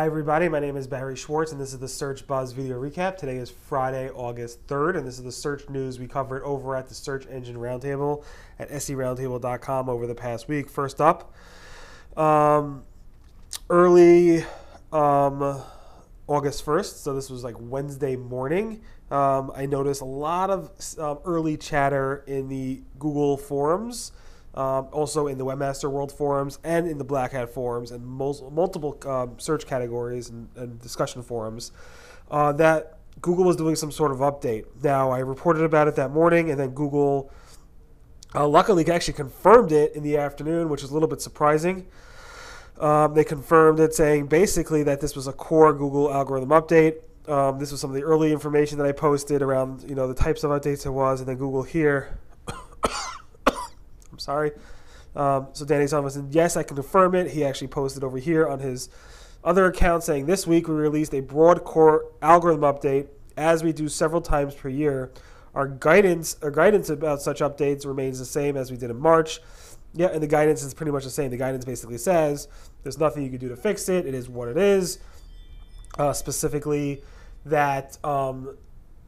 Hi everybody, my name is Barry Schwartz and this is the Search Buzz video recap. Today is Friday, August 3rd, and this is the search news we covered over at the Search Engine Roundtable at seroundtable.com over the past week. First up, early August 1st, so this was like Wednesday morning, I noticed a lot of early chatter in the Google forums, also in the Webmaster World forums and in the Black Hat forums and multiple search categories and discussion forums that Google was doing some sort of update. Now, I reported about it that morning, and then Google luckily actually confirmed it in the afternoon, which is a little bit surprising. They confirmed it, saying basically that this was a core Google algorithm update. This was some of the early information that I posted around, the types of updates it was, and then Google here. I'm sorry. So Danny Thompson, yes, I can confirm it. He actually posted over here on his other account saying, this week we released a broad core algorithm update, as we do several times per year. Our guidance about such updates remains the same as we did in March. Yeah, and the guidance is pretty much the same. The guidance basically says there's nothing you can do to fix it. It is what it is. Specifically, that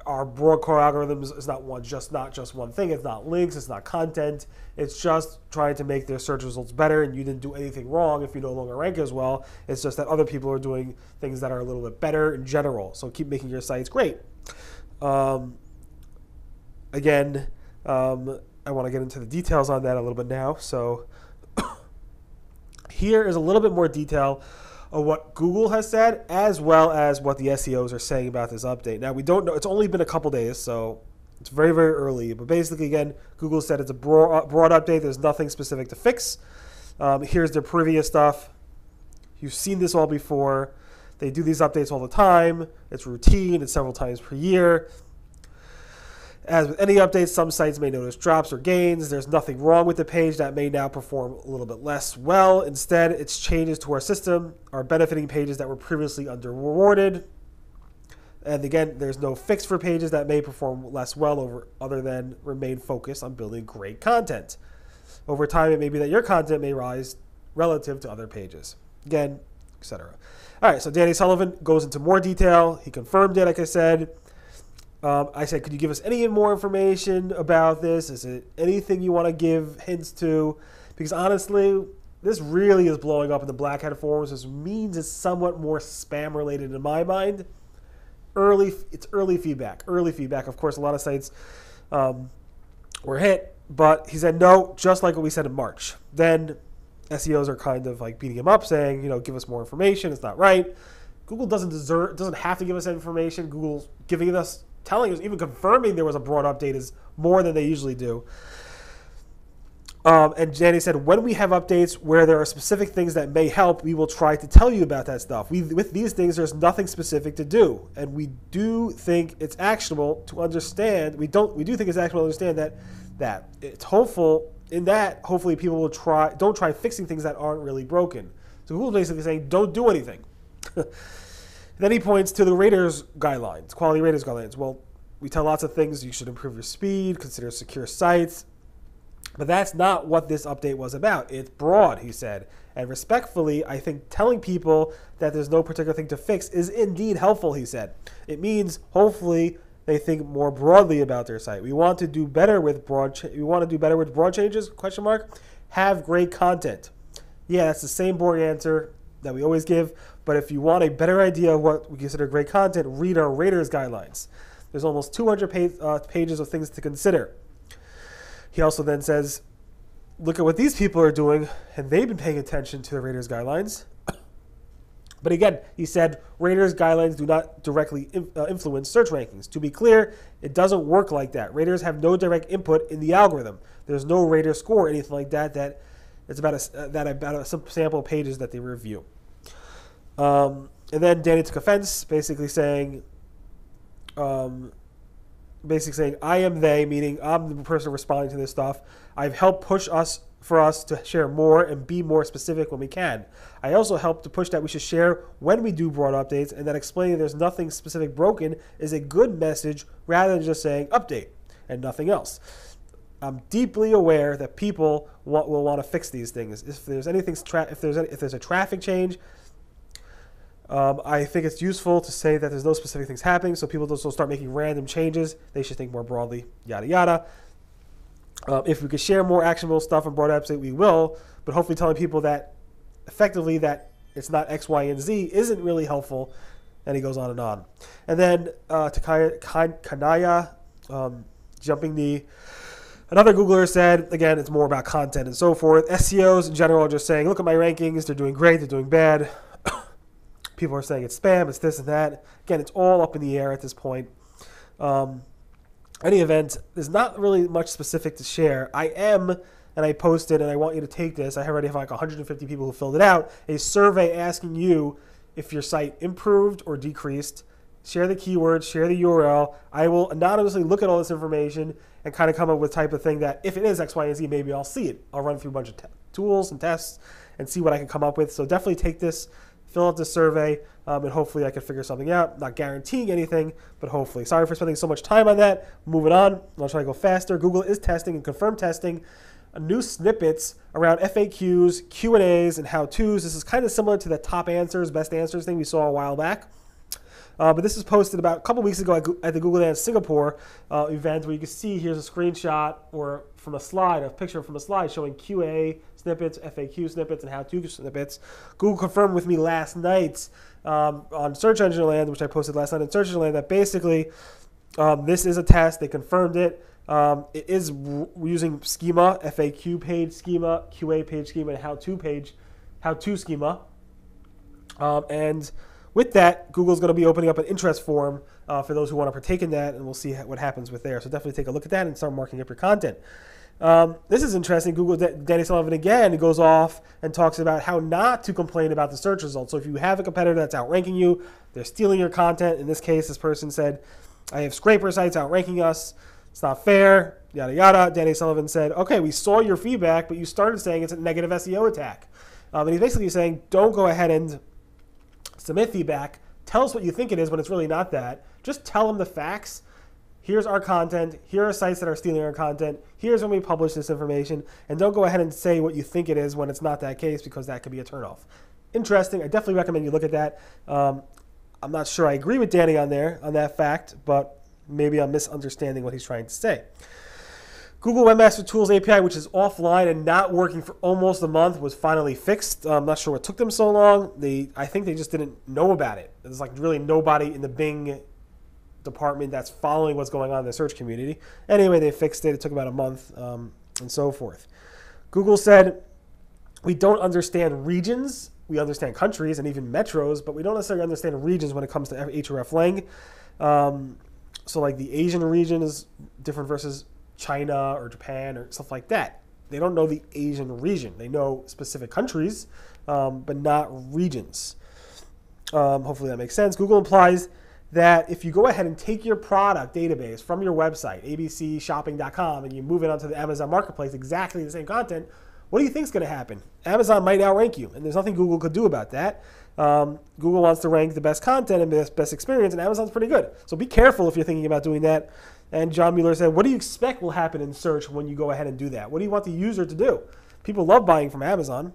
our broad core algorithms is not just one thing. It's not links. It's not content. It's just trying to make their search results better. And you didn't do anything wrong if you no longer rank as well. It's just that other people are doing things that are a little bit better in general. So keep making your sites great. Again, I want to get into the details on that a little bit now. So here is a little bit more detail of what Google has said, as well as what the SEOs are saying about this update. Now, we don't know. It's only been a couple days, so it's very, very early. But basically, again, Google said it's a broad update. There's nothing specific to fix. Here's their previous stuff. You've seen this all before. They do these updates all the time. It's routine. It's several times per year. As with any updates, some sites may notice drops or gains. There's nothing wrong with the page that may now perform a little bit less well. Instead, it's changes to our system are benefiting pages that were previously under-rewarded. And again, there's no fix for pages that may perform less well other than remain focused on building great content. Over time, it may be that your content may rise relative to other pages. Again, etc. All right, so Danny Sullivan goes into more detail. He confirmed it, like I said. I said, could you give us any more information about this? Is it anything you want to give hints to? Because honestly, this really is blowing up in the Black Hat forums, which means it's somewhat more spam related in my mind. It's early feedback. Of course, a lot of sites were hit, but he said no, just like what we said in March. Then SEOs are kind of like beating him up, saying, give us more information. It's not right. Google doesn't have to give us information. Google's giving us, telling us, even confirming there was a broad update is more than they usually do. And Danny said, when we have updates where there are specific things that may help, we will try to tell you about that stuff. With these things, there's nothing specific to do. And we do think it's actionable to understand. We do think it's actionable to understand that it's hopeful in that hopefully people will don't try fixing things that aren't really broken. So Google's basically saying, don't do anything. Then he points to the raters guidelines, quality raters guidelines. Well, we tell lots of things. You should improve your speed, consider secure sites. But that's not what this update was about. It's broad, he said. And respectfully, I think telling people that there's no particular thing to fix is indeed helpful, he said. It means, hopefully, they think more broadly about their site. We want to do better with broad changes, ? Have great content. Yeah, that's the same boring answer that we always give. But if you want a better idea of what we consider great content, read our raters guidelines. There's almost 200 pages of things to consider. He also then says, look at what these people are doing, and they've been paying attention to the raters guidelines. But again, he said, raters guidelines do not directly influence search rankings. To be clear, it doesn't work like that. Raters have no direct input in the algorithm. There's no rater score or anything like that. It's about a sample pages that they review. And then Danny took offense, basically saying, I am they, meaning I'm the person responding to this stuff. I've helped push for us to share more and be more specific when we can. I also help to push that we should share when we do broad updates, and that explaining there's nothing specific broken is a good message rather than just saying update and nothing else. I'm deeply aware that people will want to fix these things. If there's anything, if there's a traffic change, I think it's useful to say that there's no specific things happening, so people don't start making random changes. They should think more broadly, yada, yada. If we could share more actionable stuff on broad website, we will, but hopefully telling people that effectively that it's not X, Y, and Z isn't really helpful, and he goes on and on. And then to Kanaya, another Googler said, again, it's more about content and so forth. SEOs in general are just saying, look at my rankings, they're doing great, they're doing bad. People are saying it's spam, it's this and that. Again, it's all up in the air at this point. Any event, there's not really much specific to share. And I posted, and I want you to take this. I already have like 150 people who filled it out. A survey asking you if your site improved or decreased. Share the keywords, share the URL. I will anonymously look at all this information and kind of come up with type of thing that if it is X, Y, and Z, maybe I'll see it. I'll run through a bunch of tools and tests and see what I can come up with. So definitely take this, fill out the survey, and hopefully I can figure something out. Not guaranteeing anything, but hopefully. Sorry for spending so much time on that. Moving on. I'll try to go faster. Google is testing and confirmed testing new snippets around FAQs, Q&As, and how-tos. This is kind of similar to the top answers, best answers thing we saw a while back. But this was posted about a couple weeks ago at the Google Dance Singapore event, where you can see here's a screenshot or from a slide, a picture from a slide showing QA snippets, FAQ snippets, and how-to snippets. Google confirmed with me last night on Search Engine Land, which I posted last night on Search Engine Land, that basically this is a test. They confirmed it. It is using schema, FAQ page schema, QA page schema, and how-to schema. And with that, Google's going to be opening up an interest form for those who want to partake in that, and we'll see what happens with there. So definitely take a look at that and start marking up your content. This is interesting. Danny Sullivan again goes off and talks about how not to complain about the search results. So if you have a competitor that's outranking you, they're stealing your content. In this case, this person said, I have scraper sites outranking us. It's not fair, yada, yada. Danny Sullivan said, okay, we saw your feedback, but you started saying it's a negative SEO attack. And he's basically saying, don't go ahead and submit feedback. Tell us what you think it is when it's really not that. Just tell them the facts. Here's our content. Here are sites that are stealing our content. Here's when we publish this information. And don't go ahead and say what you think it is when it's not that case, because that could be a turnoff. Interesting. I definitely recommend you look at that. I'm not sure I agree with Danny on that fact, but maybe I'm misunderstanding what he's trying to say. Google Webmaster Tools API, which is offline and not working for almost a month, was finally fixed. I'm not sure what took them so long. I think they just didn't know about it. There's like really nobody in the Bing department that's following what's going on in the search community. Anyway, they fixed it. It took about a month and so forth. Google said, we don't understand regions. We understand countries and even metros, but we don't necessarily understand regions when it comes to hreflang. So like the Asian region is different versus China or Japan or stuff like that. They don't know the Asian region. They know specific countries, but not regions. Hopefully that makes sense. Google implies that if you go ahead and take your product database from your website, abcshopping.com, and you move it onto the Amazon Marketplace, exactly the same content, what do you think is going to happen? Amazon might outrank you, and there's nothing Google could do about that. Google wants to rank the best content and the best experience, and Amazon's pretty good. So be careful if you're thinking about doing that. And John Mueller said, what do you expect will happen in search when you go ahead and do that? What do you want the user to do? People love buying from Amazon.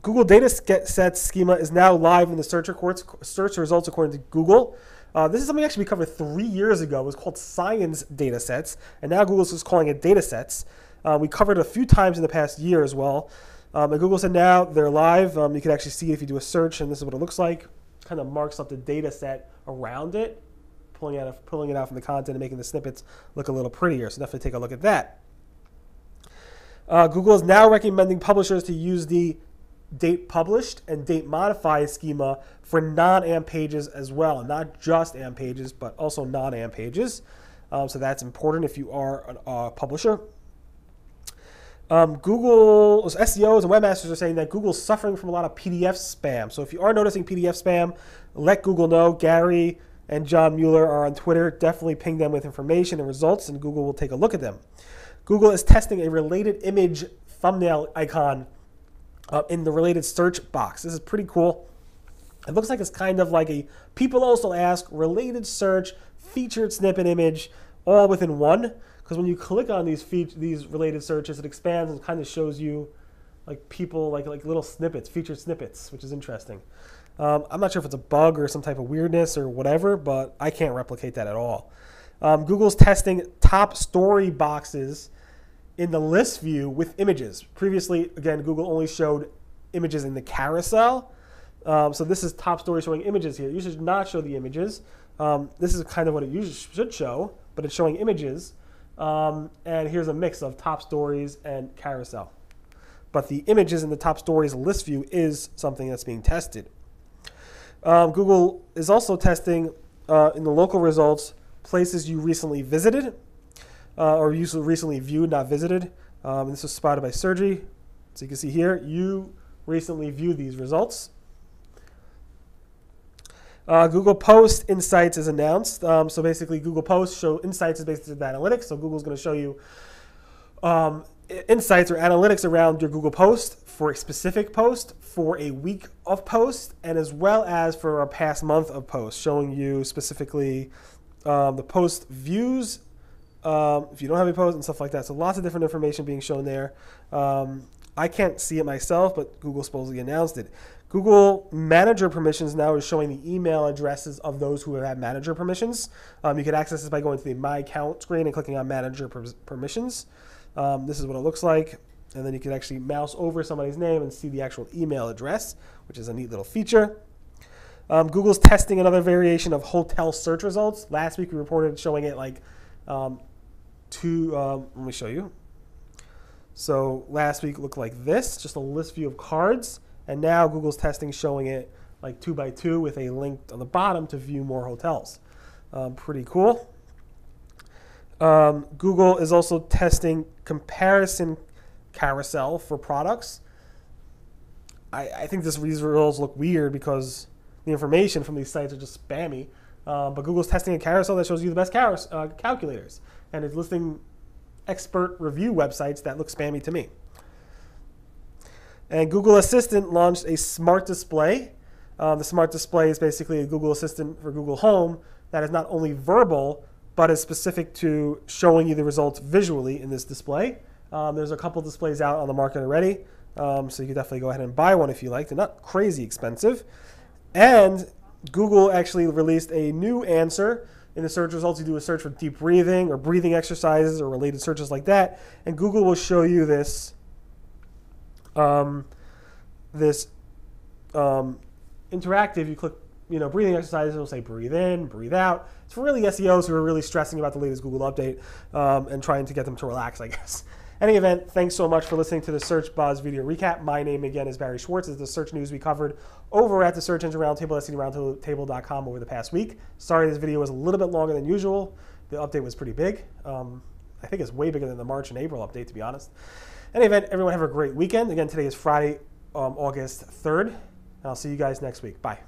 Google data sets schema is now live in the search results according to Google. This is something actually we covered 3 years ago. It was called science data sets, and now Google's just calling it data sets. We covered it a few times in the past year as well. And Google said now they're live. You can actually see it if you do a search, and this is what it looks like. Kind of marks up the data set around it, pulling it out from the content and making the snippets look a little prettier. So definitely take a look at that. Google is now recommending publishers to use the date published and date modified schema for non-AMP pages as well. Not just AMP pages, but also non-AMP pages. So that's important if you are a publisher. Google's SEOs and webmasters are saying that Google's suffering from a lot of PDF spam. So if you are noticing PDF spam, let Google know. Gary and John Mueller are on Twitter. Definitely ping them with information and results, and Google will take a look at them. Google is testing a related image thumbnail icon in the related search box. This is pretty cool. It looks like it's kind of like a people also ask related search featured snippet image all within one. Because when you click on these related searches, it expands and kind of shows you like people like little snippets, featured snippets, which is interesting. I'm not sure if it's a bug or some type of weirdness or whatever, but I can't replicate that at all. Google's testing top story boxes in the list view with images. Previously, again, Google only showed images in the carousel. So this is top story showing images here. You should not show the images. This is kind of what it usually should show, but it's showing images. And here's a mix of top stories and carousel. But the images in the top stories list view is something that's being tested. Google is also testing in the local results places you recently visited or you recently viewed, not visited. And this was spotted by Sergi. So you can see here, you recently viewed these results. Google Post Insights is announced. So basically, Google Post show insights is basically the analytics. So Google's going to show you insights or analytics around your Google post for a specific post, for a week of post, and as well as for a past month of posts, showing you specifically the post views, if you don't have any posts and stuff like that. So lots of different information being shown there. I can't see it myself, but Google supposedly announced it. Google Manager Permissions now is showing the email addresses of those who have manager permissions. You can access this by going to the My Account screen and clicking on Manager Permissions. This is what it looks like. And then you can actually mouse over somebody's name and see the actual email address, which is a neat little feature. Google's testing another variation of hotel search results. Last week we reported showing it like let me show you. So last week it looked like this, just a list view of cards. And now Google's testing showing it like 2x2 with a link on the bottom to view more hotels. Pretty cool. Google is also testing comparison carousel for products. I think these results look weird because the information from these sites are just spammy. But Google's testing a carousel that shows you the best calculators. And it's listing expert review websites that look spammy to me. And Google Assistant launched a smart display. The smart display is basically a Google Assistant for Google Home that is not only verbal, but is specific to showing you the results visually in this display. There's a couple displays out on the market already, so you can definitely go ahead and buy one if you like. They're not crazy expensive. And Google actually released a new answer in the search results. You do a search for deep breathing or breathing exercises or related searches like that, and Google will show you this interactive. You click, breathing exercises. It'll say breathe in, breathe out. It's for really SEOs who are really stressing about the latest Google update and trying to get them to relax, I guess. Any event, thanks so much for listening to the Search Buzz video recap. My name again is Barry Schwartz. It's the search news we covered over at the Search Engine Roundtable, SEOroundtable.com over the past week. Sorry this video was a little bit longer than usual. The update was pretty big. I think it's way bigger than the March and April update, to be honest. Any event, everyone have a great weekend. Again, today is Friday, August 3rd. And I'll see you guys next week. Bye.